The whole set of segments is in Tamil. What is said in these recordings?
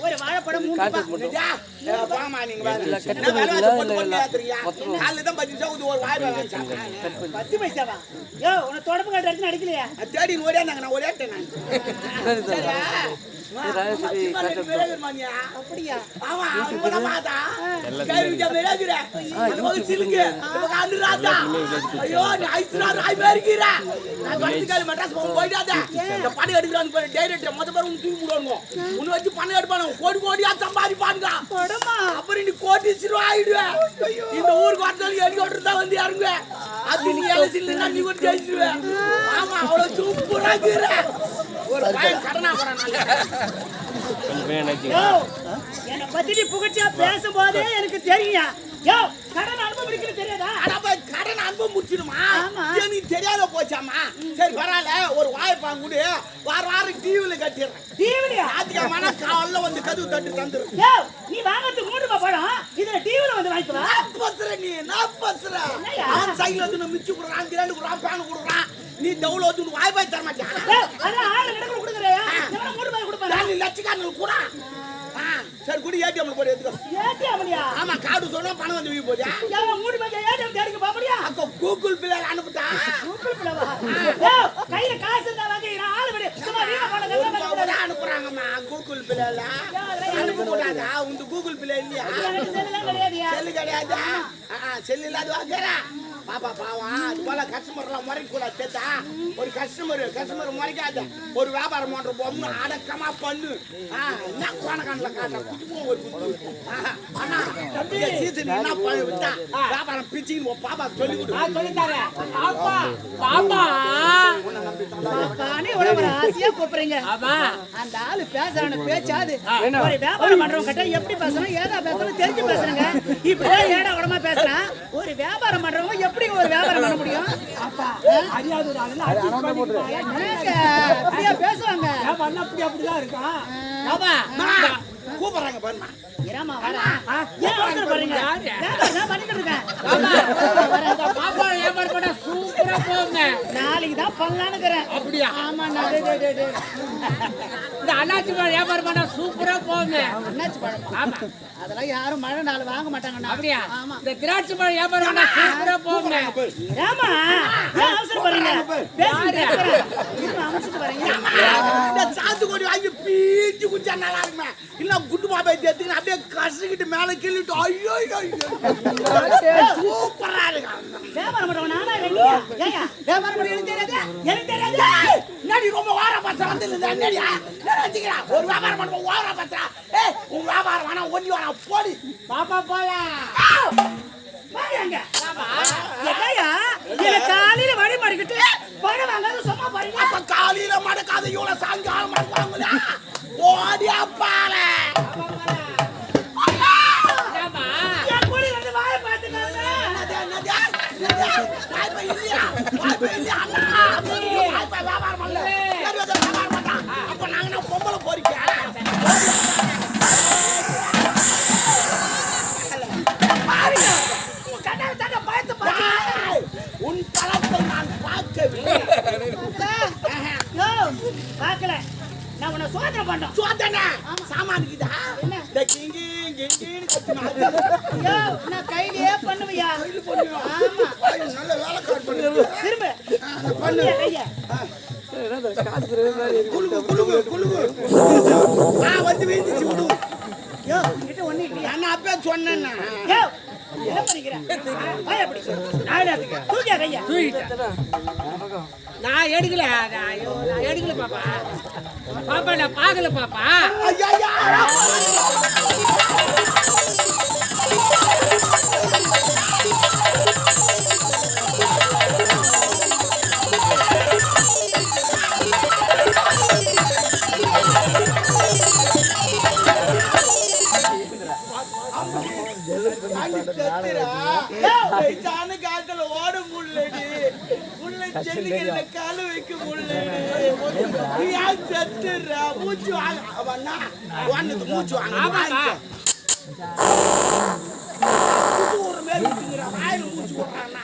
ஒரு வாழைப்பழம் தொடர்பு காட்டு அடிக்கலையா தேடி ஓடியா நான் ஒரே அப்படியா பணம் எடுக்கிறான் மொத்த பேர் தூக்கி விடுவாங்க உன்னை வச்சு பணம் எடுப்பானு கோடி கோடியா சம்பாதிப்பானுங்க அப்புறம் நீ கோட்டீஸ்வரர் ஆயிடுவேன் இந்த ஊருக்கு வரதாலும் ஹெலிகாப்டர் தான் வந்து இறங்குவ அது நீ எலசில்லைன்னா நீ கூட ஜெயிச்சிருவேன் ஆமா அவ்வளவு சூப்பரா இருக்கிற ஒரு பையன் கடனா என்ன பத்தி புகழ்ச்சியா பேசும்போதே எனக்கு தெரியும் கடன் அனுபவம் தெரியாதா கடன் அனுபவம் முடிச்சிடுமா எனக்கு தெரியாத போச்சாமா சரி பரவாயில்ல ஒரு வாய்ப்பாங்க கூட வாரம் டிவில கட்டிடுறேன் டிவில ஆத்திகமான காலைல வந்து கதவு தட்டு தந்துரும் நீ வாங்கறதுக்கு 3 ரூபாய் பழம் இதுல டிவில வந்து வாங்கிக்கவா பஸ்ற நீ நான் பஸ்ற அவன் சைடுல வந்து மிச்சு குடுறான் கிராண்ட் குடுறான் பேன் குடுறான் நீ டவுல வந்து வாய்ப்பாய் தர மாட்டியா அத ஆளு நடக்க குடுக்குறியா எவன 3 ரூபாய் கொடுப்பாங்க நீ லட்சக்காரனுக்கு கூட சரி குடி ஏடிஎம்ல போய் எடுத்துக்கோ ஏடிஎம்லயா ஆமா கார்டு சொன்னா பணம் வந்து வீ போடியா ஏங்க 3 ரூபாய் ஏடிஎம் தேடிக்க பாப்படியா அக்கோ கூகுள் பே அனுப்புடா கூகுள் பேவா கையில காசு இருந்தா வாங்க நான் ஆளு விடு சும்மா வீணா பணம் நல்லா அனுப்புறாங்கம்மா கூகுள் பேல அனுப்ப கூடாதா உங்க கூகுள் பே இல்லையா செல்லுலாம் கிடையாதுயா செல்லு கிடையாது செல்லு இல்லாத வாங்கறா பாப்பா பாவா அது போல கஸ்டமர்லாம் முறைக்க கூடாது கேட்டா ஒரு கஸ்டமர் முறைக்காத ஒரு வியாபாரம் பண்ற பொம்மை அடக்கமா பண்ணு என்ன கோணக்கானல காட்ட ஒரு அண்ணா தம்பி சீசன் என்ன பண்ணி விட்டா வியாபாரம் பிச்சின்னு பாப்பா சொல்லி கொடு சொல்லி தரேன் பாப்பா பாப்பா பாப்பானே ஒரு ஆசையா கூப்பிடுறீங்க ஆமா அந்த ஆளு பேசுறான பேச்சாது ஒரு வியாபாரம் பண்றவங்க கிட்ட எப்படி பேசணும் ஏதா பேசணும் தெரிஞ்சு பேசுறீங்க இப்படியே ஏடா உடமா பேசுறான் ஒரு வியாபாரம் பண்றவங்க எப்படி ஒரு வியாபாரம் பண்ண முடியும் அப்பா அறியாத ஒரு ஆளு அட்ஜஸ்ட் பண்ணிட்டாங்க அப்படியே பேசுவாங்க பண்ண அப்படிதான் இருக்கும் ஆமா கூப்பிடுறாங்க பாருமா ஏமா வர ஏன் அவசர பண்றீங்க நான் பண்ணிட்டு இருக்கேன் ஆமா பாப்பா வியாபாரம் பண்ண சூப்பரா போங்க நாளைக்கு தான் பண்ணலாம்ங்கறேன் அப்படியே ஆமா இந்த அண்ணாச்சி பழம் வியாபாரம் பண்ண சூப்பரா போங்க அண்ணாச்சி பழம் ஆமா அதெல்லாம் யாரும் மழை நாள் வாங்க மாட்டாங்க அப்படியே ஆமா இந்த திராட்சை பழம் வியாபாரம் பண்ண சூப்பரா போங்க ஏமா ஏன் அவசர பண்றீங்க பேசுங்க இருமா அவசர வரீங்க இந்த சாத்துக்குடி வாங்கி பீச்சி குடிச்சா நல்லா இருக்குமே இல்ல குண்டு மாபை தேத்துக்கு அப்படியே கசக்கிட்டு மேல கிள்ளிட்டு ஐயோ சூப்பரா இருக்கு வியாபாரம் பண்றவன் நானா இல்லையா ஏங்க வியாபாரம் பண்ண எனக்கு தெரியாது நடி ரொம்ப வார பத்திர வந்து நடியா நடிக்கிறா ஒரு வியாபாரம் பண்ணுவோம் வார பத்திர உன் வியாபாரம் வேணா ஒண்ணி வேணா போடி பாப்பா போல வாங்க பாப்பா என்னையா நீங்க காலையில வழி மாறிக்கிட்டு பணம் வாங்காத சும்மா பாருங்க அப்ப காலையில மடக்காத இவ்வளவு சாயங்காலம் மடக்குவாங்களா ஓடி அப்பால அப்ப நாங்க பொம்பளை போறீங்க உன் தளத்தை நான் பார்க்கவில்லை பார்க்கல நான் உன்னை சோதனை பண்ணோம் சோதனை சாமானுக்குதா இந்த கிங்கி நான் கையிலே பண்ணுவியா ஆமா நல்ல வேலை காட் பண்ணு திரும்ப பண்ணு கைய வந்து வீதிச்சு விடு யோ கிட்ட ஒண்ணு இல்லையா நான் அப்பே சொன்னேன் யோ என்ன பண்ணிக்கிற வாய் அப்படி நான் தூக்கியா கையா நான் எடுக்கல நான் எடுக்கல பாப்பா பாப்பா நான் பார்க்கல பாப்பா ஐயா காட்டுல ஓட முள்ளடி முள்ள செல்லுகிற கால வைக்க முடியல யார் செத்துறா மூச்சு வாங்க வாங்க மூச்சு வாங்க ஒரு மேல் விட்டுங்கற வாயில மூச்சு விடுறானா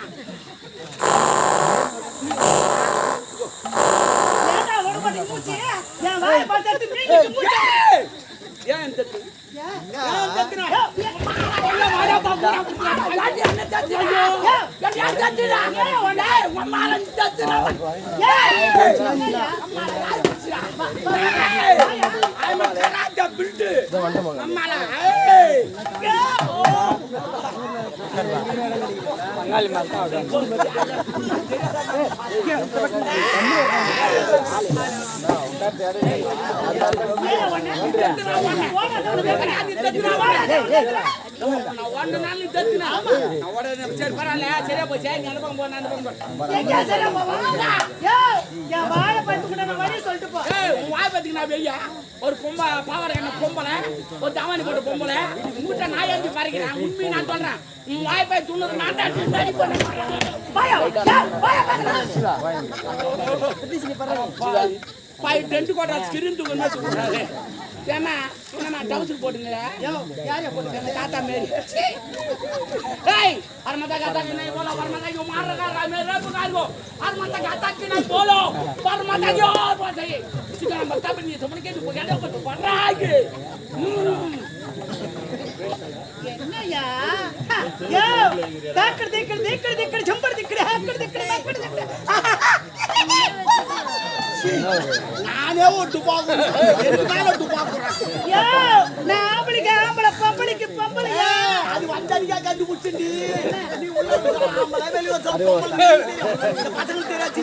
ஏடா ஓட மாட்டே மூச்சு என் வாயை பார்த்து நீங்க மூச்சு ஏன் தத்து ஏன் தத்துனா வாடா பாக்குறா யார் என்ன தத்துறா யார் தத்துறா டேய் உம்மால தத்துறா ஏய் I'm a karate builder. அம்மால ஏய் மங்காளி மாஸ்டர் ஒரு பொம்பளை பாவர என்ன பொம்பளை ஒரு தாவணி போட்ட பொம்பளை மூட்டை நாய் அடிச்சு பறிக்கிறான் உண்மை நான் சொல்றேன் வாய்ப்பை துண்ணது நான் தான் பாய் டென்ட் கோட்டா ஸ்கிரீன் தூக்குறாரு ஏமா என்ன டவுசர் போட்டுங்க யாரே போட்டு தாத்தா மேரி ஏய் அரமதா காத்தா कि नहीं बोलो परमता क्यों मार रहा है मेरे रब का को அரமதா காத்தா कि नहीं बोलो परमता क्यों और बात है इसका मतलब नहीं समझ के तो क्या तो पढ़ रहा है என்னையா யோ தாக்கர் தேக்கர் ஜம்பர் திக்கற ஹக்கர் திக்கற நானே ஓட்டு பாக்குறேன் எதுனால ஓட்டு பாக்குறேன் யோ நாமளுக்கு ஆம்பள பம்பளிக்கு பம்பளையா அது வந்தடியா கண்டுபிடிச்சிடி நீ உள்ள ஆம்பள வெளிய வந்து இந்த பசங்க தெரியாச்சு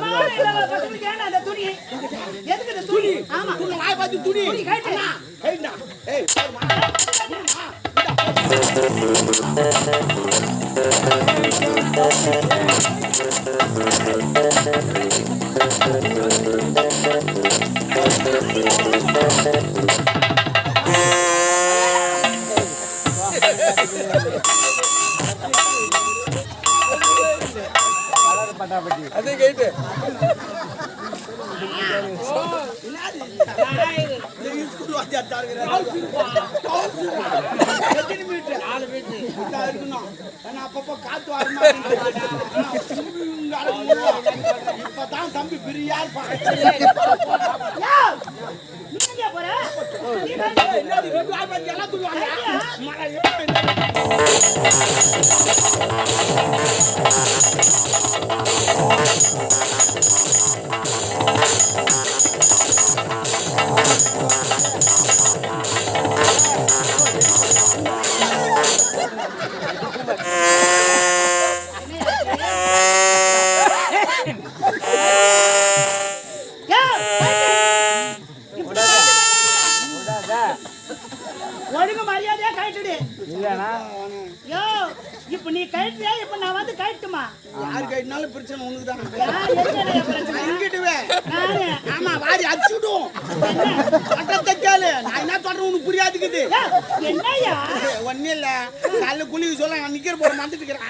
மாலையில பசங்களுக்கு ஏன்னா அந்த துணி எதுக்கு இந்த துணி ஆமா துணி வாய் பாத்து துணி கைட்டா கைட்டா ஏய் அதே கேட்டு ஸ்கூல் வாத்தியா தாருங்கற எத்தனை மீட்டர் 4 மீட்டர் இருக்கணும் انا அப்பப்ப காத்து வரமா இப்பதான் தம்பி பிரியார் நீங்க போற நீ என்னடி ரெண்டு ஆள் பத்தி எல்லாம் துள்ளுவாங்க மழை ஒழுங்கு மரியாதையா கழட்டுடு இல்லனா யோ இப்ப நீ கழட்டியா இப்ப நான் வந்து கழட்டுமா யார் கைட்னாலும் பிரச்சனை உனக்கு தான் யார் என்ன பிரச்சனை எங்கிட்டுவே நானே ஆமா வாடி அடிச்சுடும் பட்டத்தை கேளு நான் என்ன சொல்றேன் உனக்கு புரியாதுக்குது என்னய்யா ஒன்னும் இல்ல காலைல குளிக்க சொல்ல நான் நிக்கிற போற மறந்துட்டு இருக்கிறேன்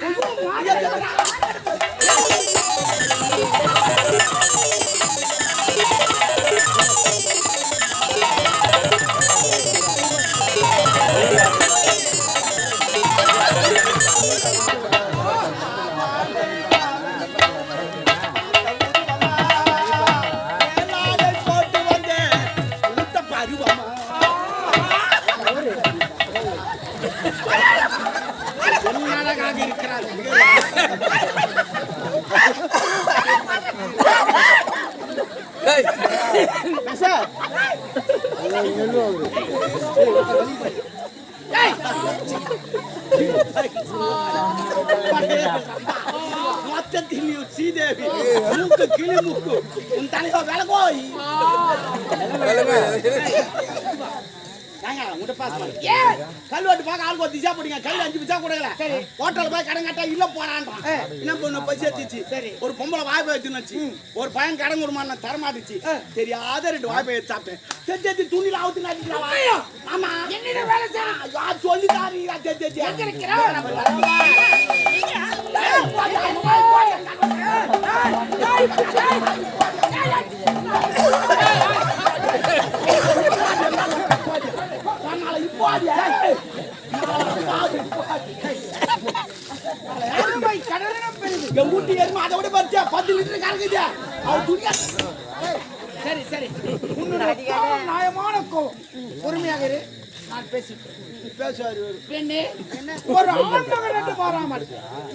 போட்டு வந்து உளுத்த பருவமா அழகாக இருக்கிறார் சார் மொத்தத்தில் சீதேவி மூக்கு கிளி மூக்கு உன் தலைவா விலகோய் கல்வெட்டு பார்க்க ஆளுக்கு திசா போட்டீங்க கையில 5 பைசா கொடுக்கல ஹோட்டல் போய் கடன் கட்டா இல்ல போறான்றான் என்ன பண்ண பசி ஏத்திச்சு ஒரு பொம்பளை வாய்ப்பு ஏத்துனுச்சு ஒரு பையன் கடன் கொடுமான தரமாட்டுச்சு தெரியாத 2 வாய்ப்பு ஏத்து சாப்பிட்டேன் தெரிஞ்சு துணியில அவுத்து நாட்டிக்கலாம் ஆமா என்ன வேலை யார் சொல்லி தாரீங்க தெரிஞ்சு என் ஊட்டி எருமை அதை விட பறிச்சா 10 லிட்டர் கறக்குது அவன் துணியா. சரி சரி நியாயமான கோவம். பொறுமையாக இரு, நான் பேசிட்டேன். பேசுவாரு பெண்ணே ஒரு ஆண்மகன் என்று பாராமல்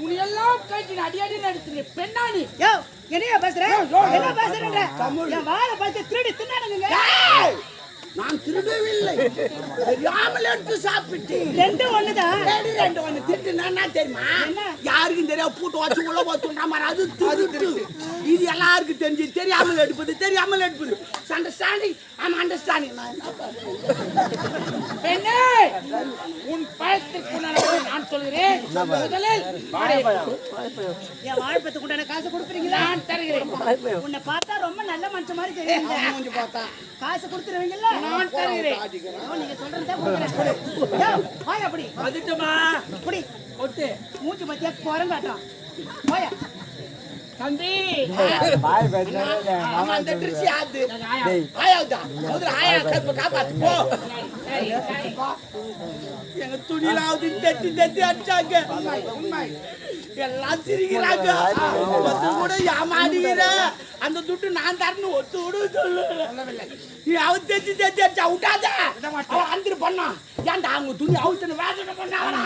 உன்னை எல்லாம் கைட்டி அடியடி நடத்துறேன். பெண்ணாணி யோ என்னையா பேசுற என்ன பேசுறேன்ற என் வாழை பார்த்து திருடி தின்னானுங்க. நான் திருடவில்லை, தெரியாமல் எடுத்து சாப்பிட்டேன். ரெண்டும் ஒண்ணுதான். ரெண்டு ஒண்ணு திருட்டு என்ன தெரியுமா? யாருக்கும் தெரியாது பூட்டு வச்சு உள்ள வச்சுட்டா மாதிரி அது திருட்டு. இது எல்லாருக்கும் தெரிஞ்சு தெரியாமல் எடுப்பது தெரியாமல் எடுப்பது. Understanding I am understanding. பெண்ணே உன் பயத்துக்கு நான் சொல்கிறேன். முதலில் என் வாழ்ப்பத்துக்கு உண்டான காசு கொடுக்குறீங்களா? நான் தருகிறேன். உன்னை பார்த்தா ரொம்ப நல்ல மனுஷன் மாதிரி தெரியுது. பார்த்தா காசு கொடுத்துருவீங்கல்ல? நான் தருகிறேன். நீங்க சொல்றதே கொடுக்குறேன். போய் அப்படி அதுட்டுமா அப்படி ஒட்டு மூஞ்சி பத்தியா குரங்காட்டம். போயா தம்பி பாய் பேசுறானே. ஆமா அந்த ட்ரிக்ஸ் யாது ஆயாதா முதல்ல ஆயா காப்பாத்து போ. எங்க துணிலாவது தட்டி தட்டி அடிச்சாங்க. எல்லாம் சிரிக்கிறாங்க. ஒத்து கூட ஏமாடுகிற அந்த துட்டு நான் தரணும். ஒத்து கூட சொல்லவில்லை. நீ அவ தட்டி தட்டி அடிச்சா விட்டாத. அவன் அந்திரு பண்ணா ஏன்டா அவங்க துணி அவுத்துன்னு வேதனை பண்ணாங்களா?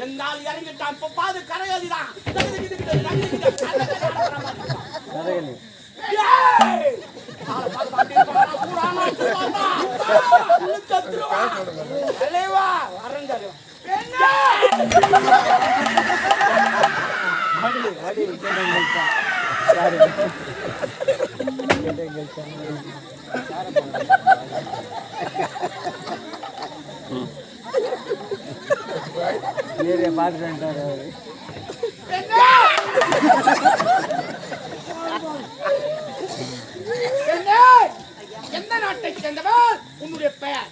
எங்கால் இறங்கிட்டான். இப்ப பாது கரையாதிதான். எந்த நாட்டை சேர்ந்தவர்? உன்னுடைய பெயர்?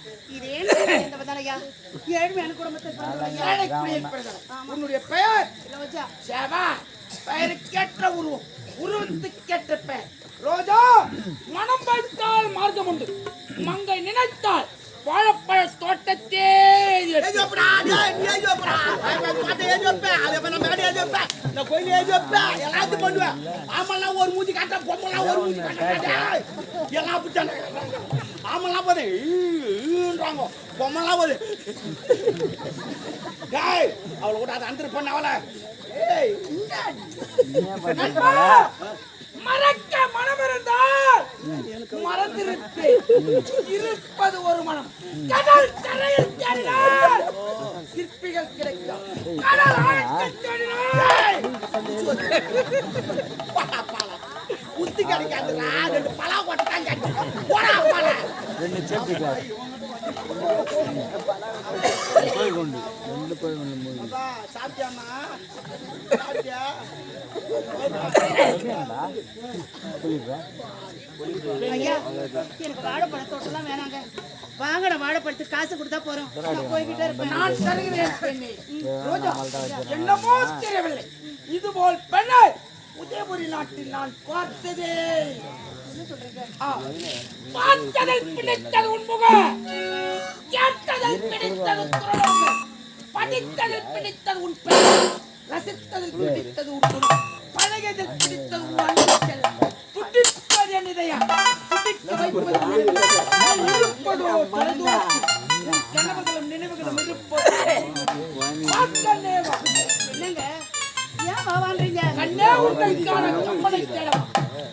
உன்னுடைய பெயர்? பெயருக்கேற்ற உருவம், உருவத்துக்கேற்ற பெயர். ரோஜா மனம் வைத்தால் மார்க்கம் உண்டு, மங்கை நினைத்தால் வாழைப்பழ தோட்டத்தே. ஆமெல்லாம் ஒரு மூஞ்சி காட்ட, பொம்மெல்லாம் ஒரு மூஞ்சி காட்ட. எல்லாம் அப்படித்தானே ஆமெல்லாம் போதே பொம்மெல்லாம் போது. அவளை கூட அதை அந்தர் பண்ண அவளை மறக்க மனம் இருந்தால் மறந்திருப்பேன். இருப்பது ஒரு மனம். கடல் கரையில் தேடினால் சிற்பிகள் கிடைக்கும். கடல் ஆழத்தில் தேடினால் புத்தி கிடைக்காதுடா. ரெண்டு பலா போட்டு தான் கிடைக்கும். போடா பலா ரெண்டு சேப்பிக்கா கோயில் கொண்டு ரெண்டு கோயில் கொண்டு சாப்பிட்டியாண்ணா? சாப்பிட்டியா? ஐயா எனக்கு வாழைப்பழ தோட்டம்லாம் வேணாங்க. வாங்கட வாழைப்பழத்துக்கு காசு கொடுத்தா போறோம். போய்கிட்டே இருப்பேன். நான் தருகிறேன். ரோஜா என்னமோ தெரியவில்லை. இதுபோல் பெண்ணை உதயபுரி நாட்டில் நான் பார்த்ததே. பார்த்ததில் பிடித்தது உன்முக, கேட்டதில் பிடித்தது குரலோசை, படித்ததில் பிடித்தது உன் பெயர், ரசித்ததில் பிடித்தது உன் குணம், பழகியதில் பிடித்தது உன் அன்பு செல்லம், துடிப்பது என் இதயம், துடிக்க வைப்பது இருப்பதோ தொலைதூரத்தில், உன் கனவுகளும் நினைவுகளும் இருப்பது. என்னங்க ஏன் வாவான்றீங்க? கண்ணே உன்னைக்கான கம்பனை தேடவா,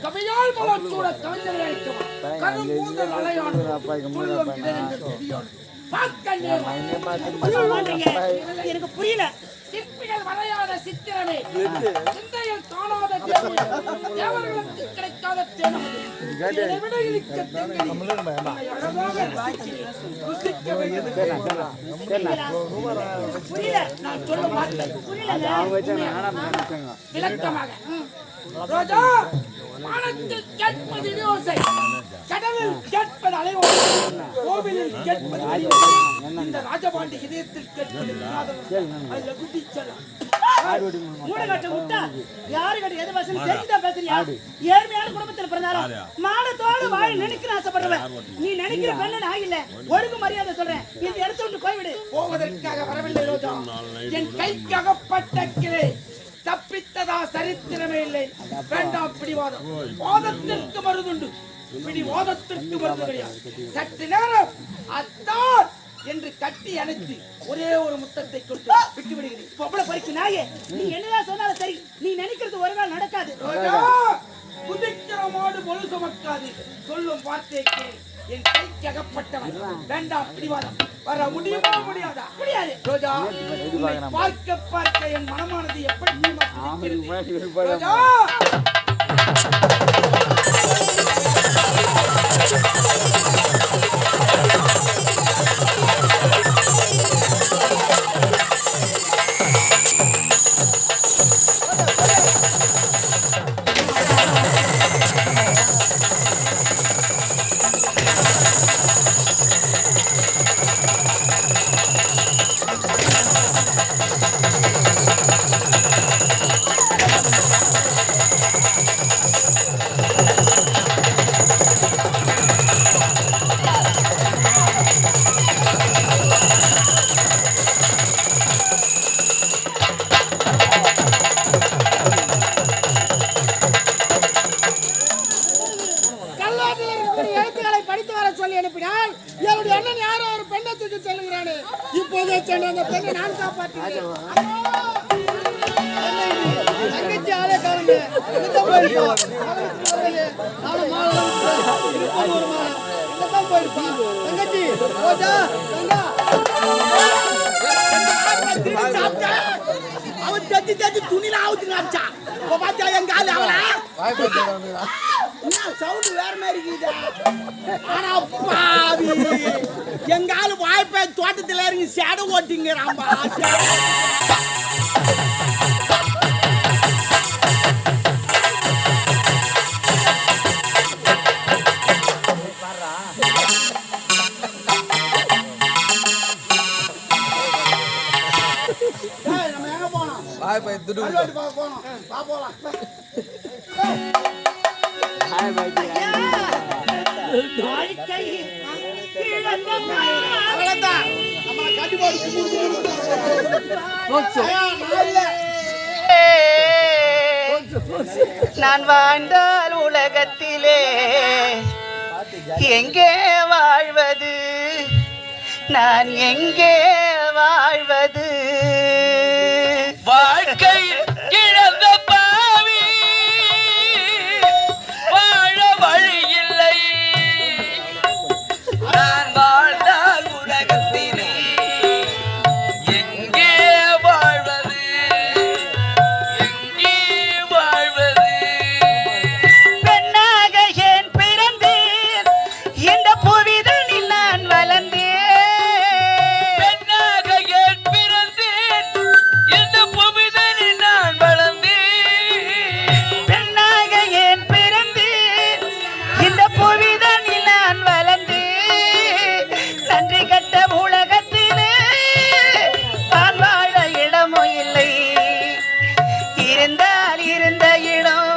கவியால் மலச்சூட கவிஞரை அழைக்கவா, கரும்பூந்தல் அலையாடு துள்ளும் இதயங்கள் தெரியோடு பாக்கண்ணே எனக்கு புரியல. சிற்பிகள் வரையாத சித்திரமே, சிந்தையில் காணாத தேவையே, தேவர்களுக்கு கிடைக்காத தேனமது, என்னை விட இனிக்க தெங்கனி, உன்னை அழகாக ரசிக்கிறேன், ருசிக்க வேண்டும். புரியல. நான் சொல்ல மாட்டேன். விளக்கமாக ரோஜா வானத்தில் கேட்பது யோசை, கடலில் கேட்பது அலைவோடு, கோவிலில் கேட்பது அறிவோடு, இந்த ராஜபாண்டி இதயத்தில் கேட்பது அதுல குட்டி செல்லம். மூடகாட்ட முட்டா யாரு கிட்ட எது பேசணும் தெரிஞ்சுதான் பேசுறியா? ஏழ்மையான குடும்பத்தில் பிறந்தாலும் மானத்தோடு வாழ நினைக்கிற ஆசைப்படுறவன் நீ நினைக்கிற பெண்ணு நான் இல்ல. ஒழுங்கு மரியாதை சொல்றேன், இந்த இடத்த விட்டு போய்விடு. போவதற்காக வரவில்லை ரோஜா, என் கைக்கு அகப்பட்ட கிளை தப்பித்ததா சரித்திரமே இல்லை. வேண்டாம் பிடிவாதம், வாதத்திற்கு மருதுண்டு, பிடிவாதத்திற்கு மருந்து கிடையாது. சற்று நேரம் அத்தான் என்று கட்டி அணைத்து ஒரே ஒரு முத்தத்தை கொடுத்து விட்டு விடுகிறேன். பொம்பளை பறிக்கு நாயே, நீ என்னதான் சொன்னாலும் சரி, நீ நினைக்கிறது ஒரு நாள் நடக்காது. ரோஜா, குதிக்கிற மாடு பொழு சுமக்காது, சொல்லும் வார்த்தைக்கு என் கைக்கு அகப்பட்டவன். வேண்டாம் பிடிவாதம், வர முடியுமா முடியாதா? முடியாது. ரோஜா, உன்னை பார்க்க பார்க்க என் மனமானது எப்படி துடிக்கிறது. ரோஜா, எழுத்துக்களை படித்து வர சொல்லி அனுப்பினால் என்னுடைய அண்ணன் யாரோ ஒரு பெண்ணை தூக்கி செல்கிறானே, இப்போதே சென்று அந்த பெண்ணை நான் காப்பாற்றுகிறேன். தங்கச்சி ஆளே காணுங்க, எங்கதான் போயிருப்பா? எங்கதான் போயிருப்பா தங்கச்சி? ரோஜா, தங்கா, அவன் தத்தி தத்தி துணில ஆவுத்து நினைச்சா பாத்தியா எங்க ஆளு அவளா சவுண்ட் வேற மாதிரி இருக்குது. ஆனா பாவி எங்க ஆளு வாய்ப்பை தோட்டத்துல இறங்கி சேட ஓட்டிங்கிறான்பா. நம்ம எங்க போனோம்? போனோம், வா போலாம். வாழ்க்கை இழந்த அவ்வளவுதான், நம்மளை கட்டி நான் வாழ்ந்தால் உலகத்திலே எங்கே வாழ்வது, நான் எங்கே வாழ்வது? வாழ்க்கை இழந்த பாவி வாழ வழி இல்லை. நான் வாழ்ந்தால் உலகத்திலே எங்கே வாழ்வது, எங்கே வாழ்வது? பெண்ணாக ஏன் பிறந்தேன், இந்த புவிதனில் நான் வளர்ந்தேன். பெண்ணாக ஏன் பிறந்தேன், இந்த புவிதனில் நான் வளர்ந்தேன். பெண்ணாக ஏன் பிறந்தேன், இந்த புவிதனில் நான் வளர்ந்தேன். நன்றி கட்ட உலகத்திலே நான் வாழ இடமும் இல்லை. இருந்தால் இருந்த இடம்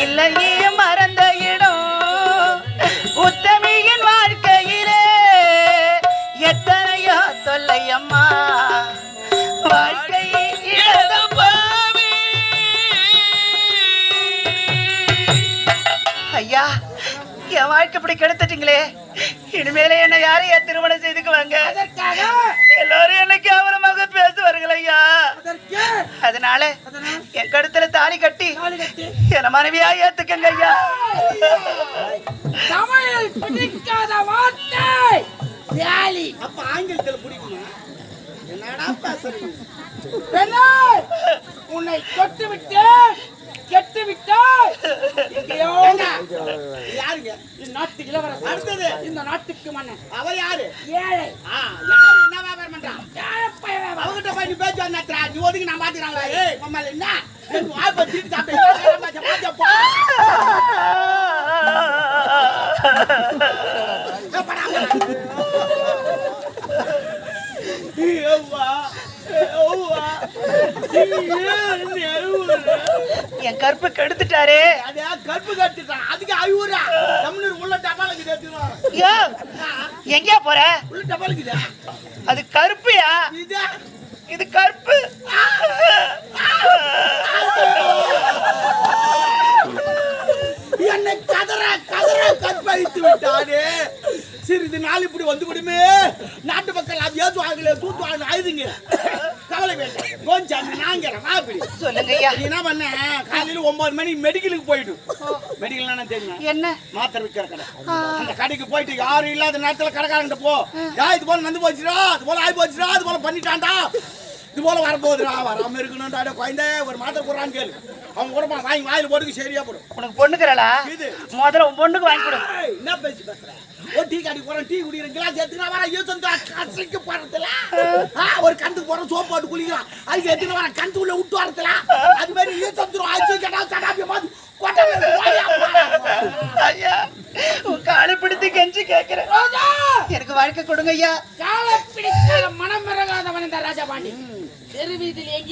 இல்லையே மறந்த இடம். உத்தமியின் வாழ்க்கையிலே எத்தனையோ தொல்லையம்மா. வாழ்க்கை இழந்த பாவி. ஐயா, என் வாழ்க்கை இப்படி கெடுத்துட்டீங்களே, இனிமேல என்ன யாரும் என் திருமணம் செய்துக்குவாங்க? எல்லாரும் என்ன கேவலமாக பேசுவார்கள் ஐயா. அதனால என் கழுத்துல தாலி கட்டி என் மனைவியா ஏத்துக்கங்க ஐயா. தமிழில் பிடிக்காத வார்த்தை வேலி. அப்ப ஆங்கிலத்தில் பிடிக்குமா? என்னடா பேசுறீங்க? பெண்ணே, உன்னை தொட்டு விட்டேன், கெட்டு விட்டாய். எங்கேயோ யாருங்க? இந்நாட்டு இளவரசர். அடுத்தது இந்த நாட்டுக்கு மன்னன். அவர் யாரு? ஏழை. யாரு என்ன வியாபாரம் பண்றான்? அவங்கிட்ட போய் நீ பேச்சு வந்தா நீ ஒதுங்கி நான் பாத்துக்கிறாங்களா? ஏய் மம்மால என்ன வாய்ப்பை தீட்டு சாப்பிட்டு என் கற்பு கெடுத்துட்டாரே. அதே கற்பு கட்டுட்டான். அதுக்கு ஐயூரா தமிழர் உள்ள டபாலுக்கு எடுத்துறான். ஐயோ, எங்கேயா போற? உள்ள டபாலுக்குதா? அது கருப்புயா. இது இது கற்பு. என்னை கதற கதற கற்பழித்து விட்டானே. சிறிது நாள் இப்படி வந்து விடுமே. நாட்டு மக்கள் அது ஏற்றுவாங்களே தூத்துவாங்க ஆயுதுங்க. கவலை வேண்டாம். கொஞ்சம் நாங்க அப்படி சொல்லுங்க ஐயா. நீ என்ன பண்ண? காலையில 9 மணி மெடிக்கலுக்கு போயிடு. மெடிக்கல் என்ன தெரியுமா? என்ன? மாத்திரை விற்கிற கடை. அந்த கடைக்கு போயிட்டு யாரும் இல்லாத நேரத்துல கடைக்காரங்கிட்ட போ. இது போல நடந்து போச்சுடா, அது போல ஆகி போச்சுடா, அது போல பண்ணிட்டான்டா, இது போல வரப்போகுதுடா, வராம இருக்கணும்டா, குழந்தை ஒரு மாத்திரை போடுறான்னு கேளு. அவங்க கூட வாங்கி வாயில போட்டுக்கு சரியா போடும். உனக்கு பொண்ணுக்குறா? இது முதல்ல உன் பொண்ணுக்கு வாங்கி கொடு. என்ன பேசுற? ஒரு டீ கடைக்கு போறேன், டீ குடிக்கிறேன், கிளாஸ் எடுத்துனா வர கசைக்கு போறதுல ஒரு கண்டுக்கு போறோம், சோப்பு போட்டு குளிக்கலாம், அதுக்கு எடுத்துன்னு வர கண்டு உள்ள விட்டு வரதுல அது மாதிரி ஈசந்துரும். ஆச்சு கேட்டா சடாபிய மாதிரி ஐயா, உன் காலை பிடித்து கெஞ்சி கேட்கிறேன், எனக்கு வாழ்க்கை கொடுங்க ஐயா. காலை பிடிக்காத மனம் இறங்காதவன் இந்த ராஜபாண்டி தெருவீதியில்